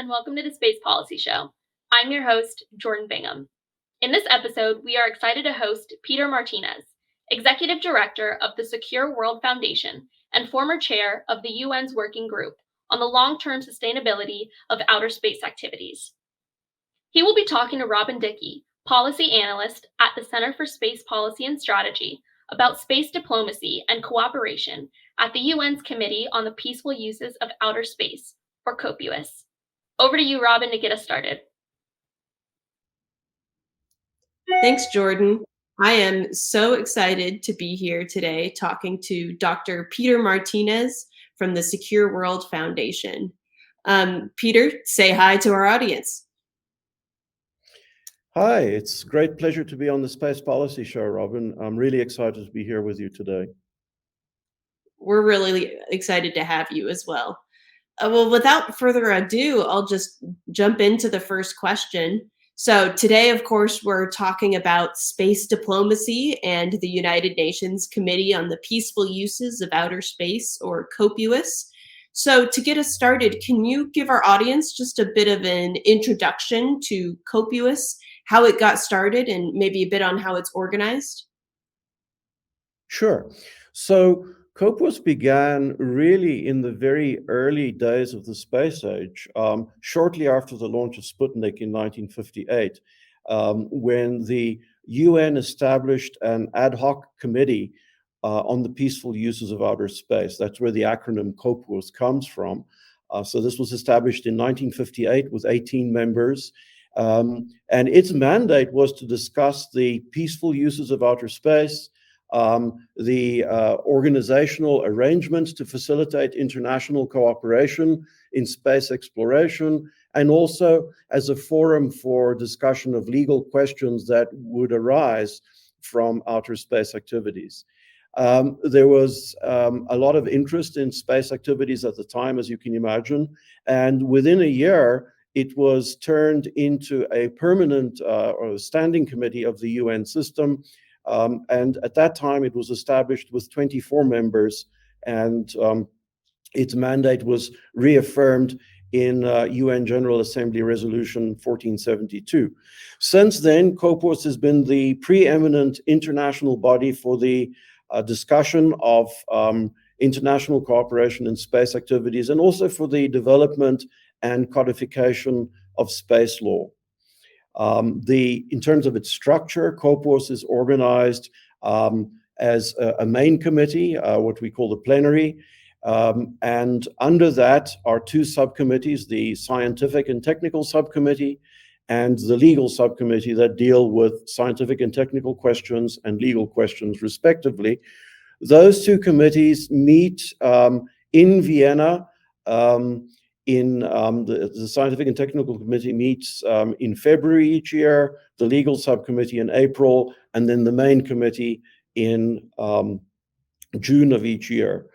and welcome to the Space Policy Show. I'm your host, Jordan Bingham. In this episode, we are excited to host Peter Martinez, Executive Director of the Secure World Foundation and former chair of the UN's Working Group on the long-term sustainability of outer space activities. He will be talking to Robin Dickey, policy analyst at the Center for Space Policy and Strategy, about space diplomacy and cooperation at the UN's Committee on the Peaceful Uses of Outer Space, or COPUOS. Over to you, Robin, to get us started. Thanks, Jordan. I am so excited to be here today talking to Dr. Peter Martinez from the Secure World Foundation. Peter, say hi to our audience. Hi, it's a great pleasure to be on the Space Policy Show, Robin. I'm really excited to be here with you today. We're really excited to have you as well. Well, without further ado, I'll just jump into the first question. So today, of course, we're talking about space diplomacy and the United Nations Committee on the Peaceful Uses of Outer Space, or COPUOS. So to get us started, can you give our audience just a bit of an introduction to COPUOS, how it got started, and maybe a bit on how it's organized? Sure. So COPUOS began really in the very early days of the space age, shortly after the launch of Sputnik in 1958, when the UN established an ad hoc committee on the peaceful uses of outer space. That's where the acronym COPUOS comes from. So this was established in 1958 with 18 members. And its mandate was to discuss the peaceful uses of outer space, the organizational arrangements to facilitate international cooperation in space exploration, and also as a forum for discussion of legal questions that would arise from outer space activities. There was a lot of interest in space activities at the time, as you can imagine, and within a year, it was turned into a permanent or standing committee of the UN system. And at that time, it was established with 24 members, and its mandate was reaffirmed in UN General Assembly Resolution 1472. Since then, COPUOS has been the preeminent international body for the discussion of international cooperation in space activities, and also for the development and codification of space law. In terms of its structure, COPUOS is organized as a main committee, what we call the plenary, and under that are two subcommittees, the Scientific and Technical Subcommittee and the Legal Subcommittee, that deal with scientific and technical questions and legal questions, respectively. Those two committees meet in Vienna. The Scientific and Technical Committee meets in February each year, the Legal Subcommittee in April, and then the main committee in June of each year.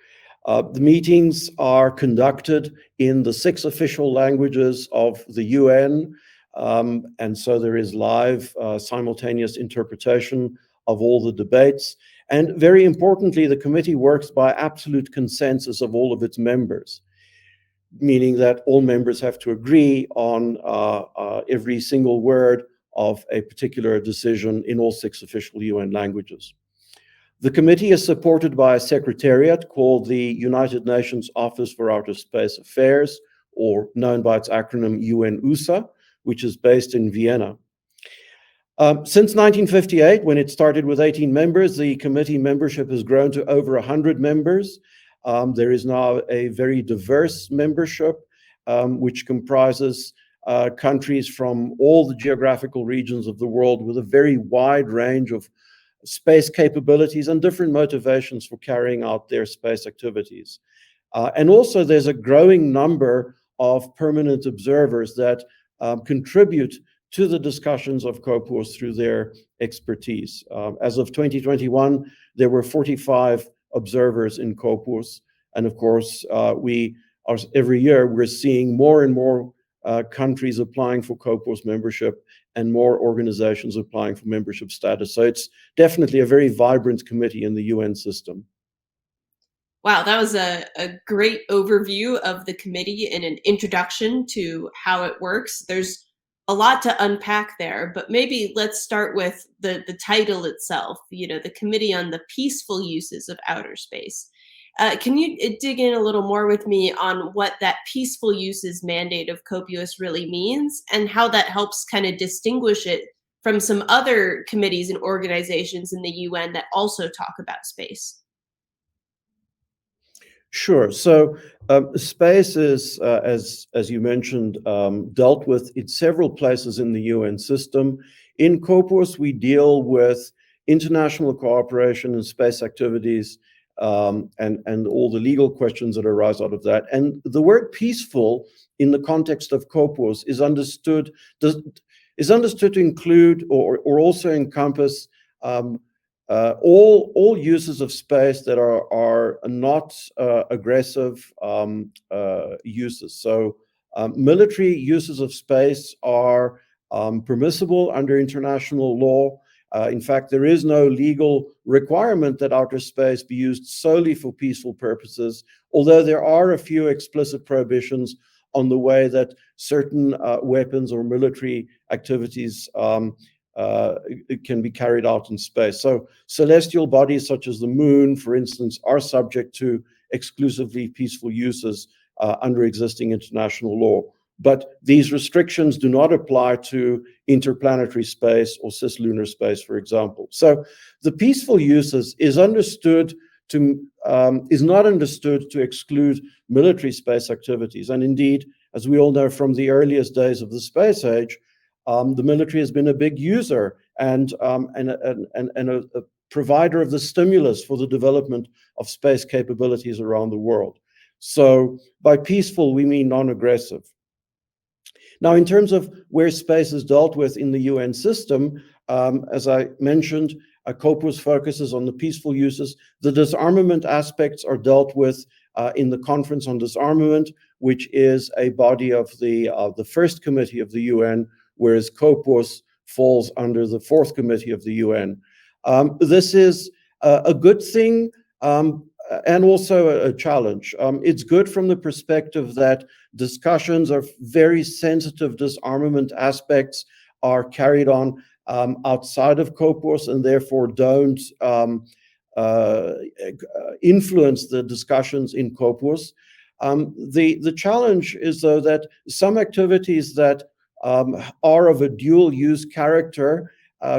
The meetings are conducted in the 6 official languages of the UN, and so there is live simultaneous interpretation of all the debates. And very importantly, the committee works by absolute consensus of all of its members, meaning that all members have to agree on every single word of a particular decision in all 6 official UN languages. The committee is supported by a secretariat called the United Nations Office for Outer Space Affairs, or known by its acronym UN-USA, which is based in Vienna. Since 1958, when it started with 18 members, the committee membership has grown to over 100 members. There is now a very diverse membership, which comprises countries from all the geographical regions of the world, with a very wide range of space capabilities and different motivations for carrying out their space activities. And also there's a growing number of permanent observers that contribute to the discussions of COPUOS through their expertise. As of 2021, there were 45 observers in COPUOS. And of course, every year we're seeing more and more countries applying for COPUOS membership and more organizations applying for membership status. So it's definitely a very vibrant committee in the UN system. Wow, that was a great overview of the committee and an introduction to how it works. There's a lot to unpack there, but maybe let's start with the title itself, the Committee on the Peaceful Uses of Outer Space. Can you dig in a little more with me on what that peaceful uses mandate of COPUOS really means and how that helps kind of distinguish it from some other committees and organizations in the UN that also talk about space? Sure. So space is, as you mentioned, dealt with in several places in the UN system. In COPUOS, we deal with international cooperation and space activities, and all the legal questions that arise out of that. And the word peaceful in the context of COPUOS is understood to include or also encompass all uses of space that are not aggressive uses. So military uses of space are permissible under international law. In fact, there is no legal requirement that outer space be used solely for peaceful purposes, although there are a few explicit prohibitions on the way that certain weapons or military activities it can be carried out in space. So celestial bodies such as the moon, for instance, are subject to exclusively peaceful uses under existing international law. But these restrictions do not apply to interplanetary space or cislunar space, for example. So the peaceful uses is not understood to exclude military space activities. And indeed, as we all know from the earliest days of the space age, the military has been a big user and a provider of the stimulus for the development of space capabilities around the world. So by peaceful, we mean non-aggressive. Now, in terms of where space is dealt with in the UN system, as I mentioned, COPUOS focuses on the peaceful uses. The disarmament aspects are dealt with in the Conference on Disarmament, which is a body of the first committee of the UN, whereas COPUOS falls under the fourth committee of the UN. This is a good thing and also a challenge. It's good from the perspective that discussions of very sensitive disarmament aspects are carried on outside of COPUOS and therefore don't influence the discussions in COPUOS. The challenge is, though, that some activities that are of a dual use character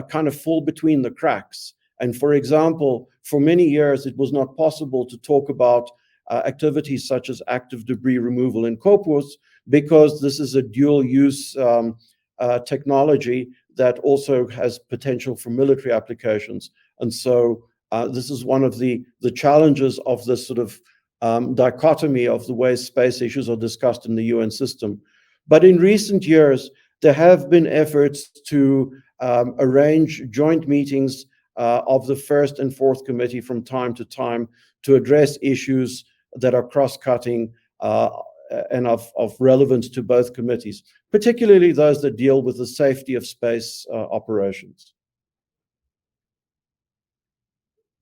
kind of fall between the cracks. And for example, for many years, it was not possible to talk about activities such as active debris removal in COPUOS because this is a dual use technology that also has potential for military applications. And so this is one of the challenges of this sort of dichotomy of the way space issues are discussed in the UN system. But in recent years, there have been efforts to arrange joint meetings of the first and fourth committee from time to time to address issues that are cross-cutting and of relevance to both committees, particularly those that deal with the safety of space operations.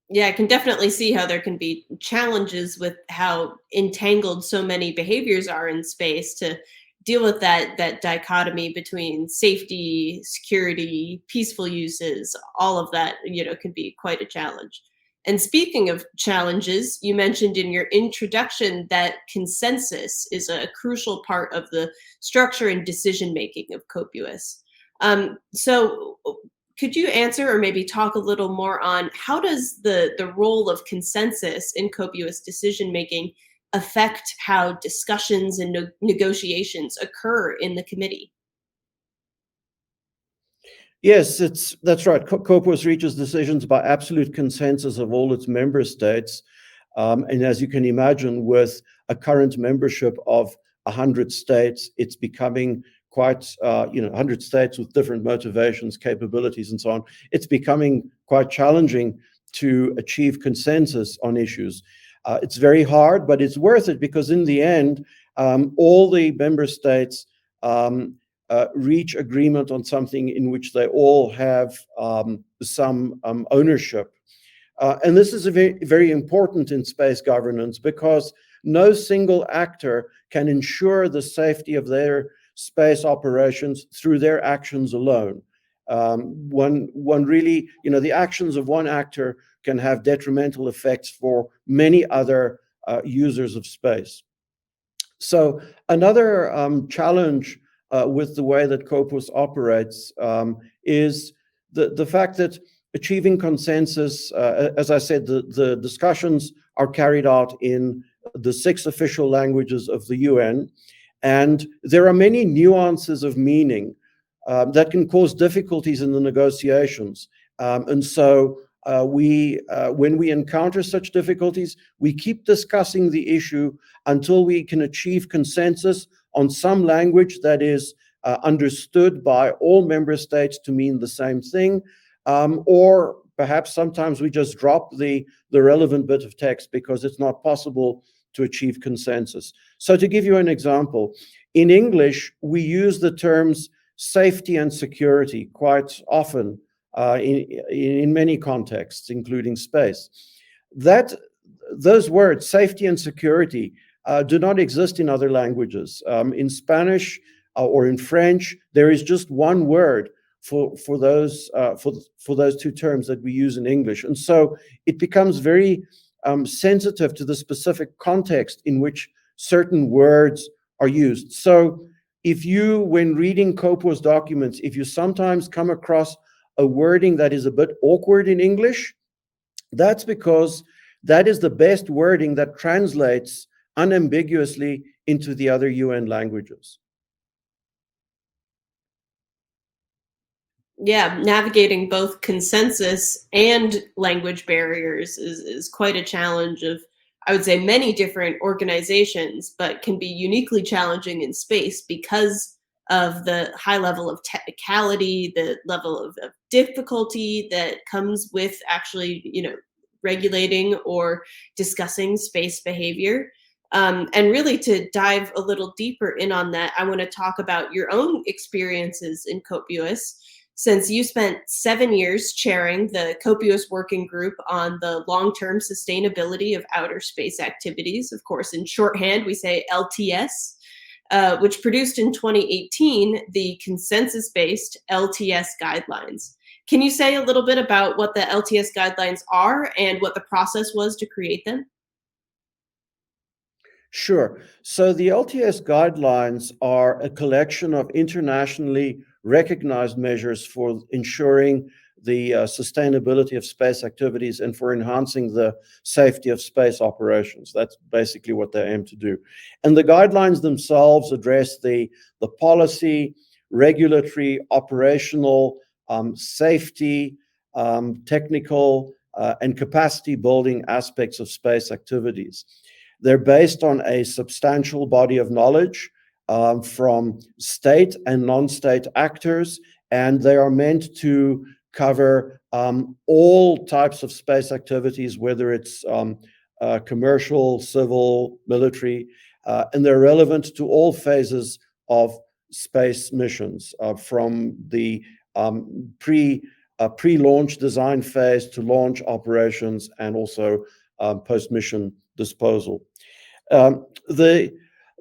Yeah, I can definitely see how there can be challenges with how entangled so many behaviors are in space to deal with that dichotomy between safety, security, peaceful uses. All of that, can be quite a challenge. And speaking of challenges, you mentioned in your introduction that consensus is a crucial part of the structure and decision making of COPUOS. So could you answer or maybe talk a little more on how does the role of consensus in COPUOS decision making affect how discussions and negotiations occur in the committee? Yes, that's right. COPUOS reaches decisions by absolute consensus of all its member states. And as you can imagine, with a current membership of 100 states, it's becoming quite, 100 states with different motivations, capabilities, and so on. It's becoming quite challenging to achieve consensus on issues. It's very hard, but it's worth it because in the end, all the member states reach agreement on something in which they all have some ownership. And this is very, very important in space governance because no single actor can ensure the safety of their space operations through their actions alone. One really, the actions of one actor can have detrimental effects for many other users of space. So another challenge with the way that COPUOS operates is the fact that achieving consensus, as I said, the discussions are carried out in the 6 official languages of the UN, and there are many nuances of meaning that can cause difficulties in the negotiations. And so when we encounter such difficulties, we keep discussing the issue until we can achieve consensus on some language that is understood by all member states to mean the same thing, or perhaps sometimes we just drop the relevant bit of text because it's not possible to achieve consensus. So to give you an example, in English, we use the terms safety and security quite often in many contexts, including space. Those words, safety and security, do not exist in other languages. In Spanish or in French, there is just one word for those 2 terms that we use in English, and so it becomes very sensitive to the specific context in which certain words are used. So, if you, when reading COPUOS documents, if you sometimes come across a wording that is a bit awkward in English, that's because that is the best wording that translates unambiguously into the other UN languages. Yeah, navigating both consensus and language barriers is quite a challenge of, I would say, many different organizations, but can be uniquely challenging in space because of the high level of technicality, the level of difficulty that comes with actually, regulating or discussing space behavior. And really, to dive a little deeper in on that, I want to talk about your own experiences in COPUOS, since you spent 7 years chairing the COPUOS Working Group on the long-term sustainability of outer space activities. Of course, in shorthand, we say LTS, which produced in 2018 the consensus-based LTS guidelines. Can you say a little bit about what the LTS guidelines are and what the process was to create them? Sure. So the LTS guidelines are a collection of internationally recognized measures for ensuring the sustainability of space activities and for enhancing the safety of space operations. That's basically what they aim to do. And the guidelines themselves address the policy, regulatory, operational, safety, technical, and capacity building aspects of space activities. They're based on a substantial body of knowledge from state and non-state actors, and they are meant to cover all types of space activities, whether it's commercial, civil, military, and they're relevant to all phases of space missions, from the pre-launch design phase to launch operations and also post-mission disposal.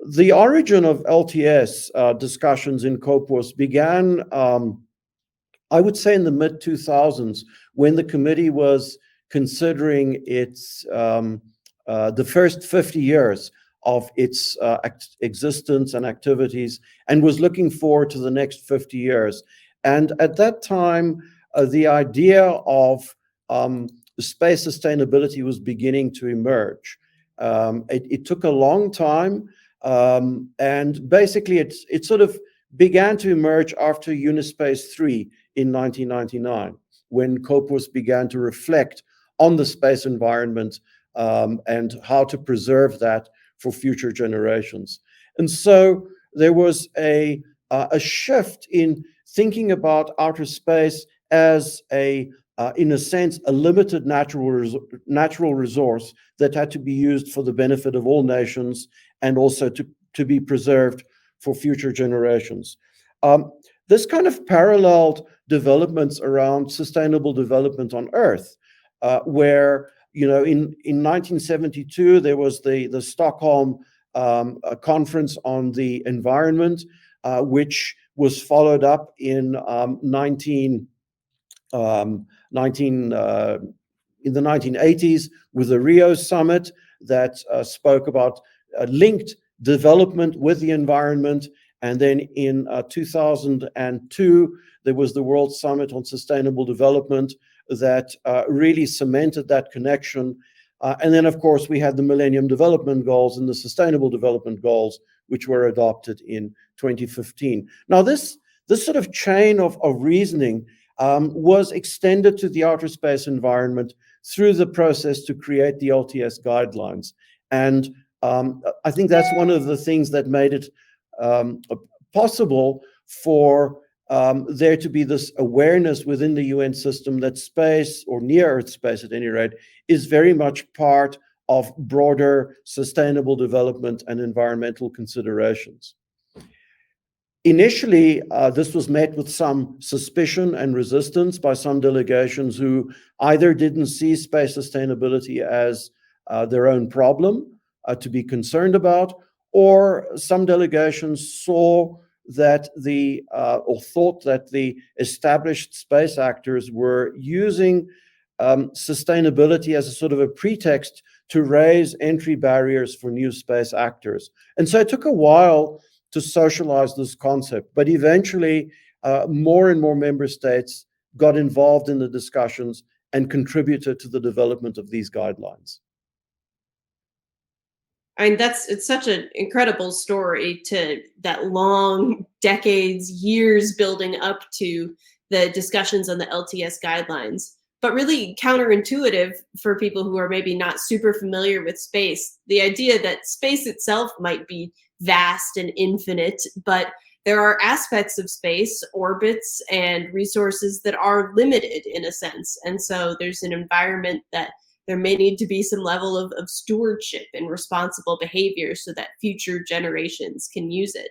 The origin of LTS discussions in COPUOS began, I would say, in the mid-2000s, when the committee was considering its the first 50 years of its existence and activities, and was looking forward to the next 50 years. And at that time, the idea of space sustainability was beginning to emerge. It took a long time, and basically it sort of began to emerge after Unispace 3 in 1999, when COPUOS began to reflect on the space environment and how to preserve that for future generations. And so there was a shift in thinking about outer space as in a sense, a limited natural resource that had to be used for the benefit of all nations and also to be preserved for future generations. This kind of paralleled developments around sustainable development on Earth. where, in 1972, there was the Stockholm conference on the environment, which was followed up in 1980s with the Rio summit that spoke about linked development with the environment. And then in 2002, there was the World Summit on Sustainable Development that really cemented that connection. And then, of course, we had the Millennium Development Goals and the Sustainable Development Goals, which were adopted in 2015. Now, this sort of chain of reasoning was extended to the outer space environment through the process to create the LTS guidelines. And I think that's one of the things that made it possible for there to be this awareness within the UN system that space, or near Earth space at any rate, is very much part of broader sustainable development and environmental considerations. Initially, this was met with some suspicion and resistance by some delegations who either didn't see space sustainability as their own problem to be concerned about, or some delegations saw that or thought that the established space actors were using sustainability as a sort of a pretext to raise entry barriers for new space actors. And so it took a while to socialize this concept, but eventually more and more member states got involved in the discussions and contributed to the development of these guidelines. I mean, it's such an incredible story, to that long decades, years building up to the discussions on the LTS guidelines, but really counterintuitive for people who are maybe not super familiar with space. The idea that space itself might be vast and infinite, but there are aspects of space, orbits, and resources that are limited in a sense. And so there's an environment that there may need to be some level of stewardship and responsible behavior so that future generations can use it.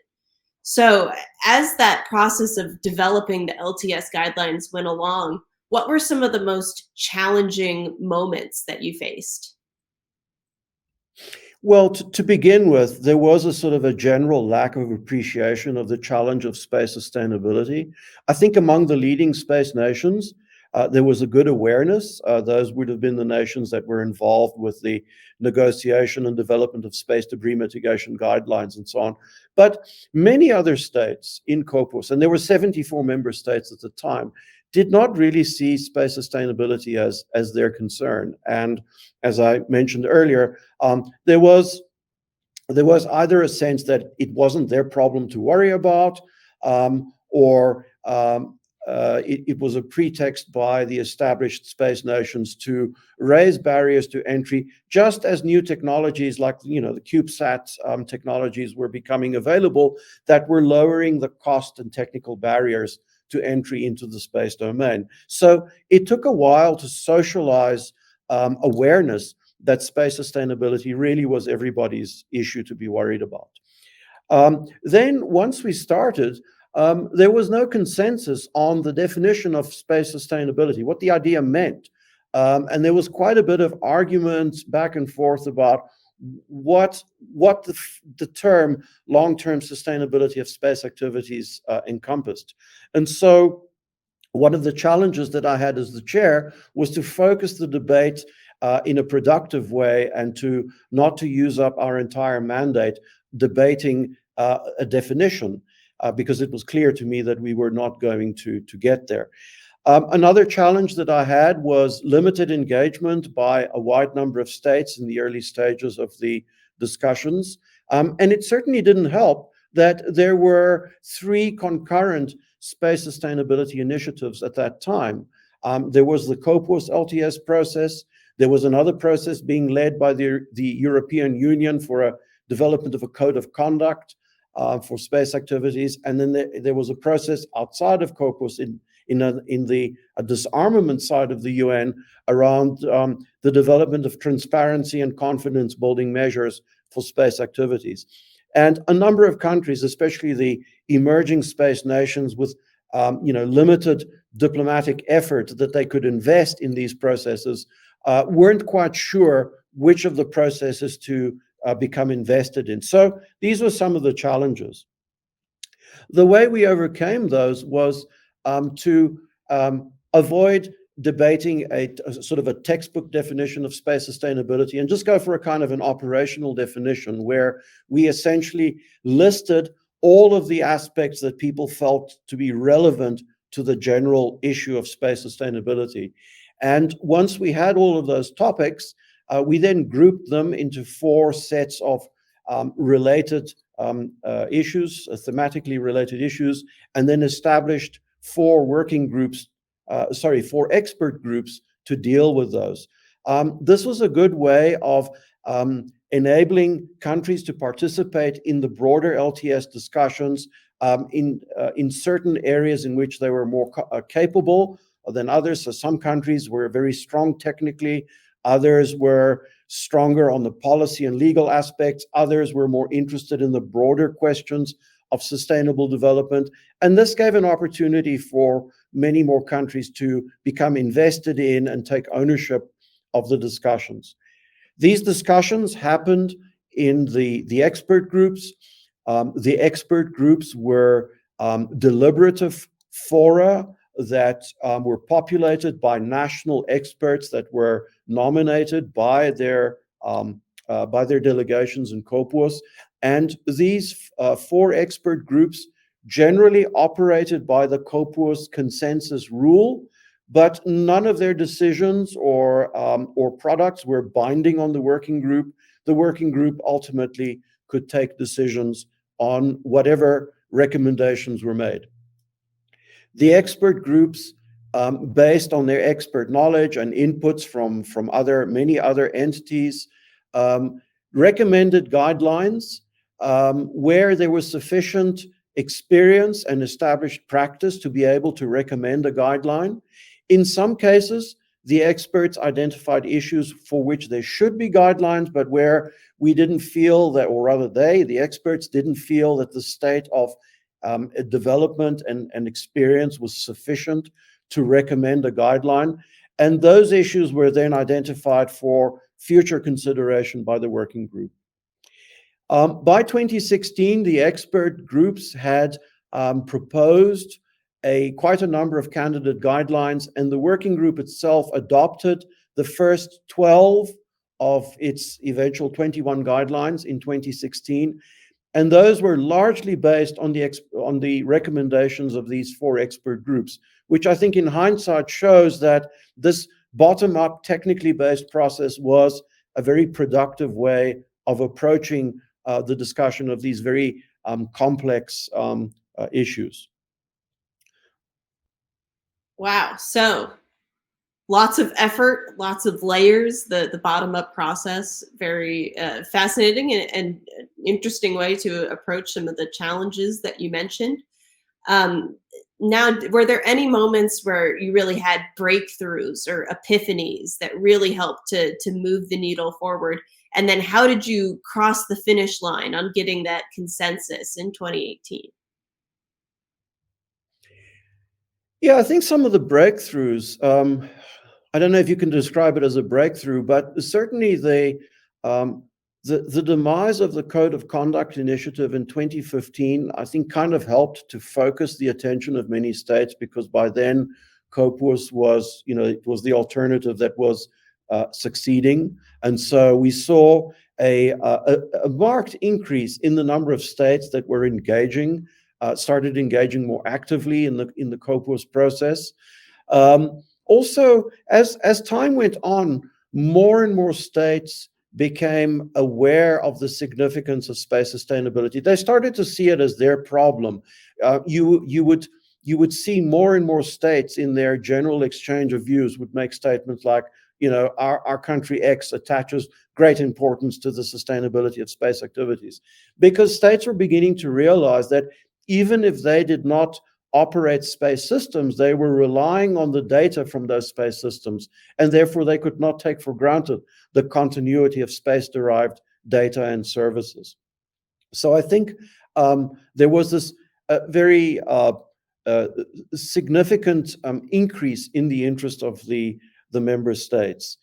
So as that process of developing the LTS guidelines went along, what were some of the most challenging moments that you faced? Well, to begin with, there was a sort of a general lack of appreciation of the challenge of space sustainability. I think among the leading space nations, there was a good awareness. Those would have been the nations that were involved with the negotiation and development of space debris mitigation guidelines and so on. But many other states in COPUOS, and there were 74 member states at the time, did not really see space sustainability as their concern. And as I mentioned earlier, there was either a sense that it wasn't their problem to worry about, or it was a pretext by the established space nations to raise barriers to entry, just as new technologies like the CubeSat technologies were becoming available, that were lowering the cost and technical barriers to entry into the space domain. So it took a while to socialize awareness that space sustainability really was everybody's issue to be worried about. Then once we started, there was no consensus on the definition of space sustainability, what the idea meant. And there was quite a bit of argument back and forth about what the term long-term sustainability of space activities encompassed. And so one of the challenges that I had as the chair was to focus the debate in a productive way, and to not to use up our entire mandate debating a definition, because it was clear to me that we were not going to get there. Another challenge that I had was limited engagement by a wide number of states in the early stages of the discussions. And it certainly didn't help that there were 3 concurrent space sustainability initiatives at that time. There was the COPUOS LTS process. There was another process being led by the European Union for a development of a code of conduct for space activities. And then there was a process outside of COPUOS in the disarmament side of the UN around the development of transparency and confidence building measures for space activities. And a number of countries, especially the emerging space nations with limited diplomatic effort that they could invest in these processes, weren't quite sure which of the processes to become invested in. So these were some of the challenges. The way we overcame those was to avoid debating a sort of a textbook definition of space sustainability and just go for a kind of an operational definition where we essentially listed all of the aspects that people felt to be relevant to the general issue of space sustainability. And once we had all of those topics, we then grouped them into 4 sets of related issues, thematically related issues, and then established 4 working groups, 4 expert groups to deal with those. This was a good way of enabling countries to participate in the broader LTS discussions in certain areas in which they were more capable than others. So some countries were very strong technically, others were stronger on the policy and legal aspects, others were more interested in the broader questions of sustainable development. And this gave an opportunity for many more countries to become invested in and take ownership of the discussions. These discussions happened in the expert groups. The expert groups were deliberative fora that were populated by national experts that were nominated by their delegations in COPUOS. And these 4 expert groups generally operated by the COPUOS consensus rule, but none of their decisions or products were binding on the working group. The working group ultimately could take decisions on whatever recommendations were made. The expert groups, based on their expert knowledge and inputs from many other entities, recommended guidelines where there was sufficient experience and established practice to be able to recommend a guideline. In some cases, the experts identified issues for which there should be guidelines, but where we didn't feel that, or rather the experts didn't feel that the state of development and experience was sufficient to recommend a guideline. And those issues were then identified for future consideration by the working group. By 2016, the expert groups had proposed quite a number of candidate guidelines, and the working group itself adopted the first 12 of its eventual 21 guidelines in 2016. And those were largely based on the recommendations of these 4 expert groups, which I think in hindsight shows that this bottom-up, technically based process was a very productive way of approaching the discussion of these very complex issues. Wow. So lots of effort, lots of layers, the bottom-up process, very fascinating and interesting way to approach some of the challenges that you mentioned. Now, were there any moments where you really had breakthroughs or epiphanies that really helped to move the needle forward? And then how did you cross the finish line on getting that consensus in 2018? Yeah, I think some of the breakthroughs, I don't know if you can describe it as a breakthrough, but certainly the demise of the Code of Conduct Initiative in 2015, I think kind of helped to focus the attention of many states, because by then COPUOS was, it was the alternative that was succeeding. And so we saw a marked increase in the number of states that were engaging, started engaging more actively in the COPUOS process. Also, as time went on, more and more states became aware of the significance of space sustainability. They started to see it as their problem. You would see more and more states in their general exchange of views would make statements like, our country X attaches great importance to the sustainability of space activities, because states were beginning to realize that even if they did not operate space systems, they were relying on the data from those space systems, and therefore they could not take for granted the continuity of space-derived data and services. So I think there was this very significant increase in the interest of the member states.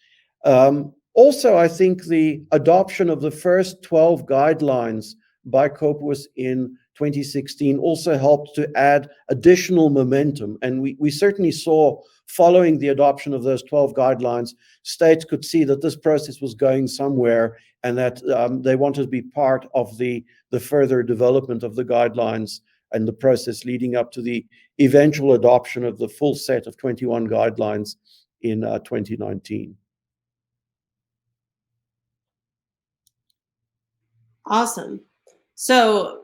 Also, I think the adoption of the first 12 guidelines by COPUOS in 2016 also helped to add additional momentum. And we certainly saw, following the adoption of those 12 guidelines, states could see that this process was going somewhere, and that they wanted to be part of the further development of the guidelines and the process leading up to the eventual adoption of the full set of 21 guidelines in 2019. Awesome. So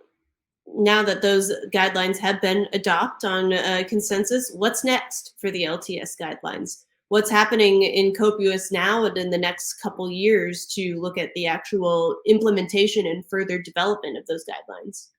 now that those guidelines have been adopted on consensus, what's next for the LTS guidelines? What's happening in COPUOS now and in the next couple years to look at the actual implementation and further development of those guidelines?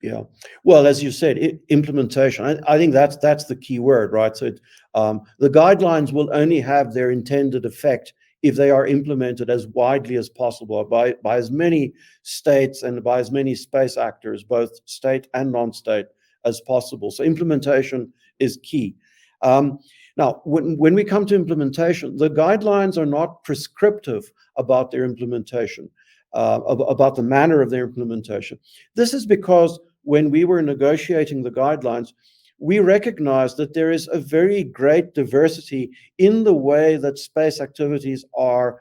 Yeah, well, as you said, implementation. I think that's the key word, right? So the guidelines will only have their intended effect if they are implemented as widely as possible by as many states and by as many space actors, both state and non-state, as possible. So implementation is key. Now, when we come to implementation, the guidelines are not prescriptive about their implementation, about the manner of their implementation. This is because when we were negotiating the guidelines, we recognized that there is a very great diversity in the way that space activities are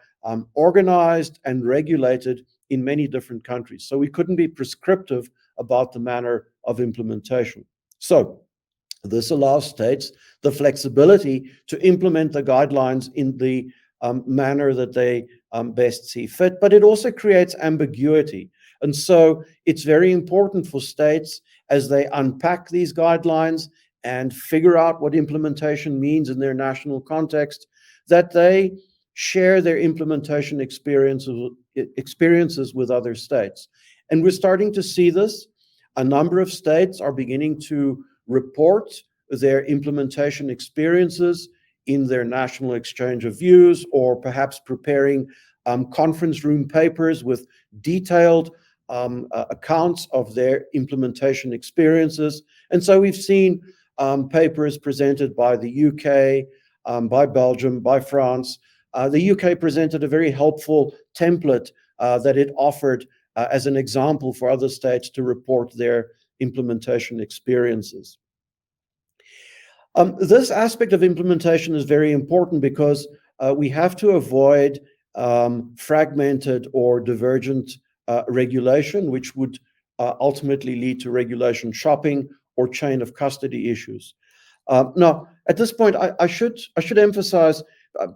organized and regulated in many different countries. So we couldn't be prescriptive about the manner of implementation. So this allows states the flexibility to implement the guidelines in the manner that they best see fit, but it also creates ambiguity. And so it's very important for states, as they unpack these guidelines and figure out what implementation means in their national context, that they share their implementation experiences with other states. And we're starting to see this. A number of states are beginning to report their implementation experiences in their national exchange of views, or perhaps preparing conference room papers with detailed accounts of their implementation experiences. And so we've seen papers presented by the UK, by Belgium, by France. The UK presented a very helpful template that it offered as an example for other states to report their implementation experiences. This aspect of implementation is very important because we have to avoid fragmented or divergent regulation, which would ultimately lead to regulation shopping or chain of custody issues. Now, at this point, I should emphasize,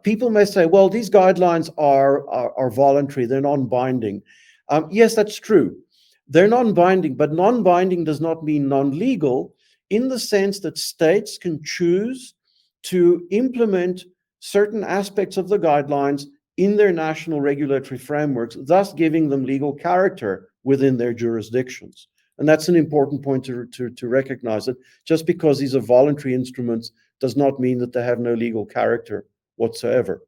people may say, well, these guidelines are voluntary, they're non-binding. Yes, that's true. They're non-binding, but non-binding does not mean non-legal, in the sense that states can choose to implement certain aspects of the guidelines in their national regulatory frameworks, thus giving them legal character within their jurisdictions. And that's an important point to recognize, that just because these are voluntary instruments does not mean that they have no legal character whatsoever.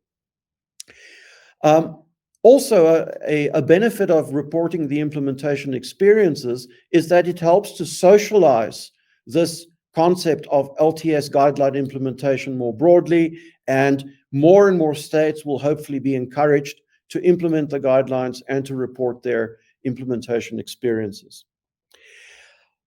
Also, a benefit of reporting the implementation experiences is that it helps to socialize this concept of LTS guideline implementation more broadly, and more states will hopefully be encouraged to implement the guidelines and to report their implementation experiences.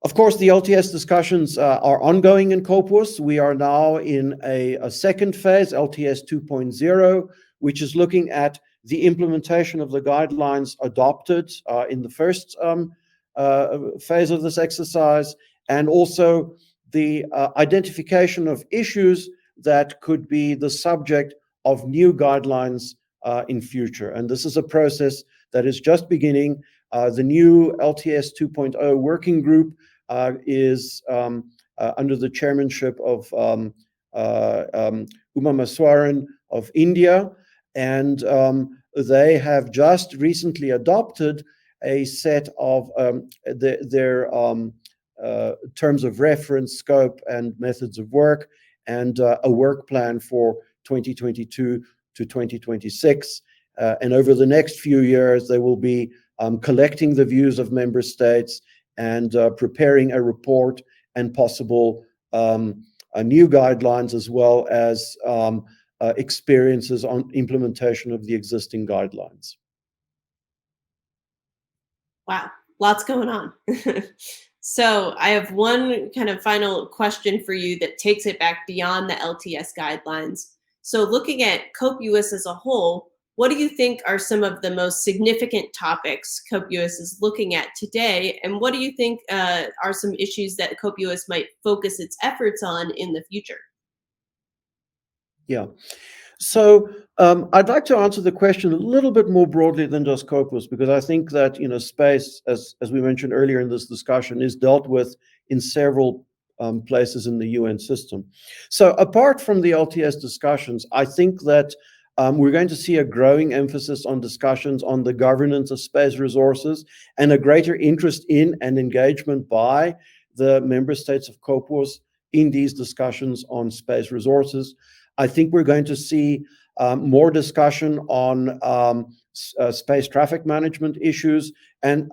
Of course, the LTS discussions are ongoing in COPUOS. We are now in a second phase, LTS 2.0, which is looking at the implementation of the guidelines adopted in the first phase of this exercise, and also the identification of issues that could be the subject of new guidelines in future. And this is a process that is just beginning. The new LTS 2.0 working group is under the chairmanship of Uma Maswaran of India, and they have just recently adopted a set of their terms of reference, scope, and methods of work, and a work plan for 2022 to 2026. And over the next few years, they will be collecting the views of member states and preparing a report and possible new guidelines, as well as experiences on implementation of the existing guidelines. Wow, lots going on. So I have one kind of final question for you that takes it back beyond the LTS guidelines. So looking at COPUOS as a whole, what do you think are some of the most significant topics COPUOS is looking at today? And what do you think are some issues that COPUOS might focus its efforts on in the future? Yeah. So I'd like to answer the question a little bit more broadly than just COPUOS, because I think that space, as we mentioned earlier in this discussion, is dealt with in several places in the UN system. So apart from the LTS discussions, I think that we're going to see a growing emphasis on discussions on the governance of space resources, and a greater interest in and engagement by the member states of COPUOS in these discussions on space resources. I think we're going to see more discussion on space traffic management issues, and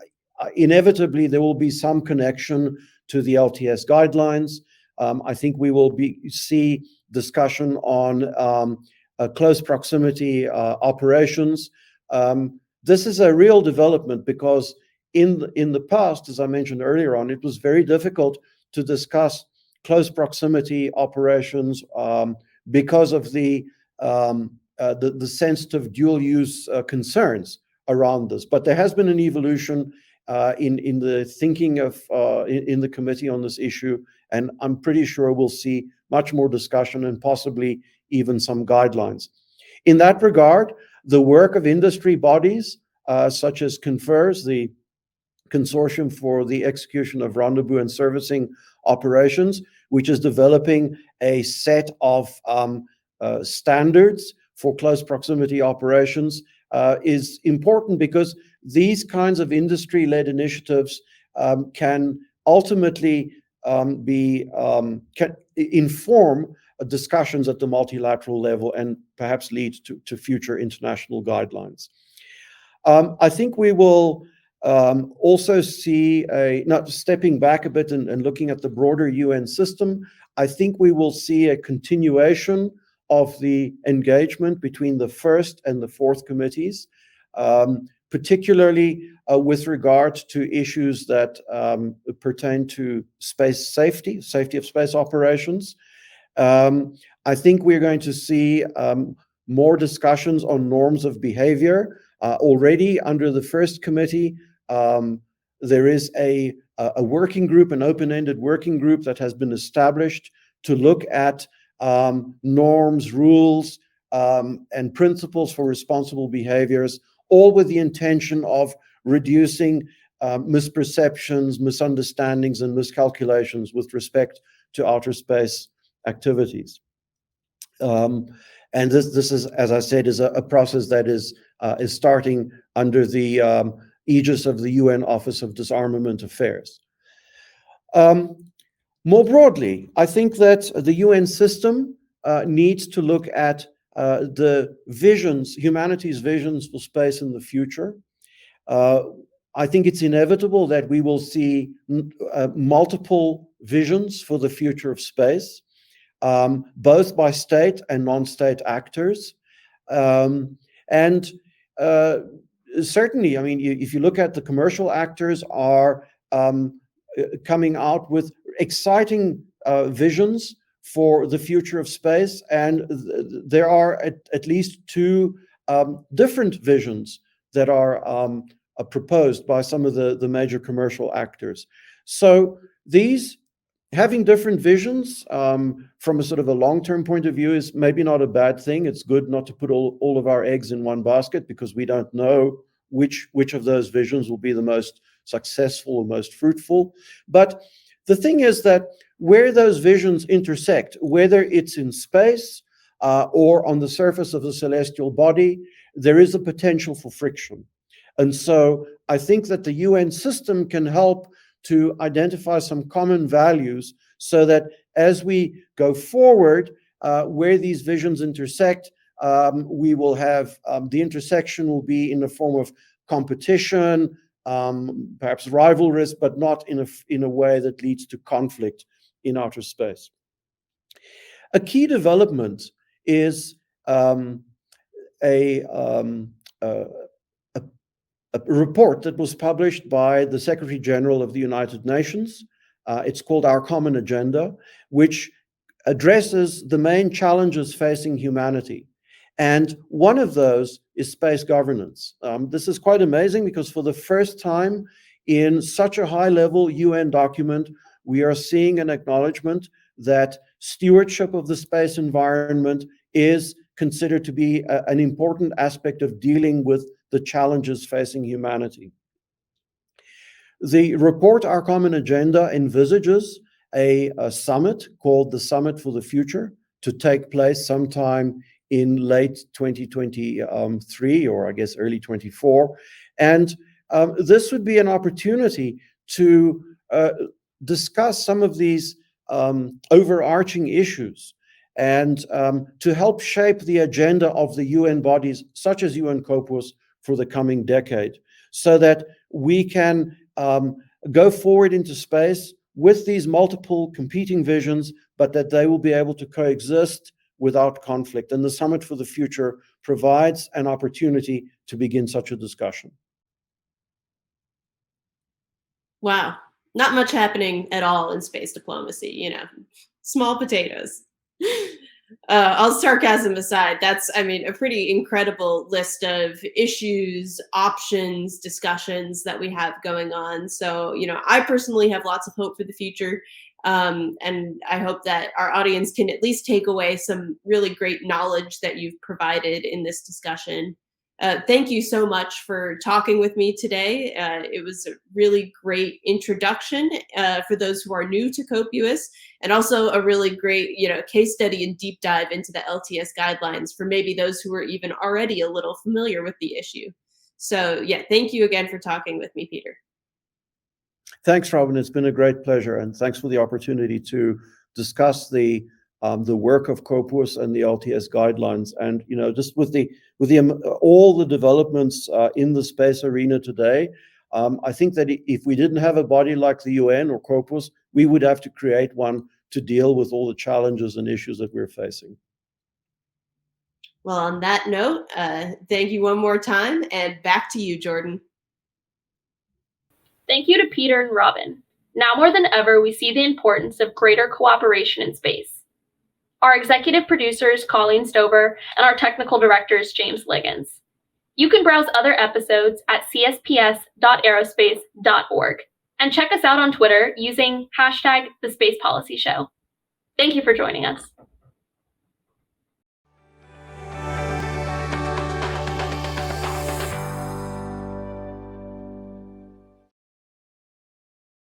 inevitably there will be some connection to the LTS guidelines. I think we will see discussion on close proximity operations. This is a real development, because in the past, as I mentioned earlier on, it was very difficult to discuss close proximity operations because of the sensitive dual use concerns around this. But there has been an evolution in the thinking of in the committee on this issue, and I'm pretty sure we'll see much more discussion and possibly even some guidelines. In that regard, the work of industry bodies such as CONFERS, the Consortium for the Execution of Rendezvous and Servicing Operations, which is developing a set of standards for close proximity operations, is important, because these kinds of industry-led initiatives can ultimately can inform discussions at the multilateral level, and perhaps lead to future international guidelines. I think we will also see not stepping back a bit and looking at the broader UN system. I think we will see a continuation of the engagement between the first and the fourth committees, particularly with regard to issues that pertain to space safety of space operations. I think we're going to see more discussions on norms of behavior. Already under the first committee, there is a working group, an open-ended working group that has been established to look at norms, rules, and principles for responsible behaviors, all with the intention of reducing misperceptions, misunderstandings, and miscalculations with respect to outer space activities. And this is, as I said, is a process that is starting under the aegis of the UN Office of Disarmament Affairs. More broadly, I think that the UN system needs to look at the visions, humanity's visions for space in the future. I think it's inevitable that we will see multiple visions for the future of space, both by state and non-state actors. And certainly, I mean, if you look at the commercial actors are coming out with exciting visions for the future of space, and there are at least two different visions that are proposed by some of the major commercial actors. So these having different visions from a sort of a long-term point of view is maybe not a bad thing. It's good not to put all of our eggs in one basket, because we don't know which of those visions will be the most successful or most fruitful. But the thing is that where those visions intersect, whether it's in space or on the surface of the celestial body, there is a potential for friction. And so I think that the UN system can help to identify some common values, so that as we go forward, where these visions intersect, we will have the intersection will be in the form of competition, perhaps rivalrous, but not in a way that leads to conflict in outer space. A key development is a report that was published by the Secretary General of the United Nations. It's called Our Common Agenda, which addresses the main challenges facing humanity. And one of those is space governance. This is quite amazing because for the first time in such a high-level UN document, we are seeing an acknowledgement that stewardship of the space environment is considered to be an important aspect of dealing with the challenges facing humanity. The report, Our Common Agenda, envisages a summit called the Summit for the Future to take place sometime in late 2023, or I guess early 24. And this would be an opportunity to discuss some of these overarching issues and to help shape the agenda of the UN bodies, such as UN COPUOS, for the coming decade, so that we can go forward into space with these multiple competing visions, but that they will be able to coexist without conflict. And the Summit for the Future provides an opportunity to begin such a discussion. Wow. Not much happening at all in space diplomacy, small potatoes. All sarcasm aside, that's, a pretty incredible list of issues, options, discussions that we have going on. So, I personally have lots of hope for the future. And I hope that our audience can at least take away some really great knowledge that you've provided in this discussion. Thank you so much for talking with me today. It was a really great introduction for those who are new to COPUOS, and also a really great, case study and deep dive into the LTS guidelines for maybe those who are even already a little familiar with the issue. So yeah, thank you again for talking with me, Peter. Thanks, Robin. It's been a great pleasure, and thanks for the opportunity to discuss the work of COPUOS and the LTS guidelines. And just with all the developments in the space arena today, I think that if we didn't have a body like the UN or COPUOS, we would have to create one to deal with all the challenges and issues that we're facing. Well, on that note, thank you one more time, and back to you, Jordan. Thank you to Peter and Robin. Now more than ever, we see the importance of greater cooperation in space. Our executive producers, Colleen Stover, and our technical directors, James Liggins. You can browse other episodes at csps.aerospace.org and check us out on Twitter using #TheSpacePolicyShow. Thank you for joining us.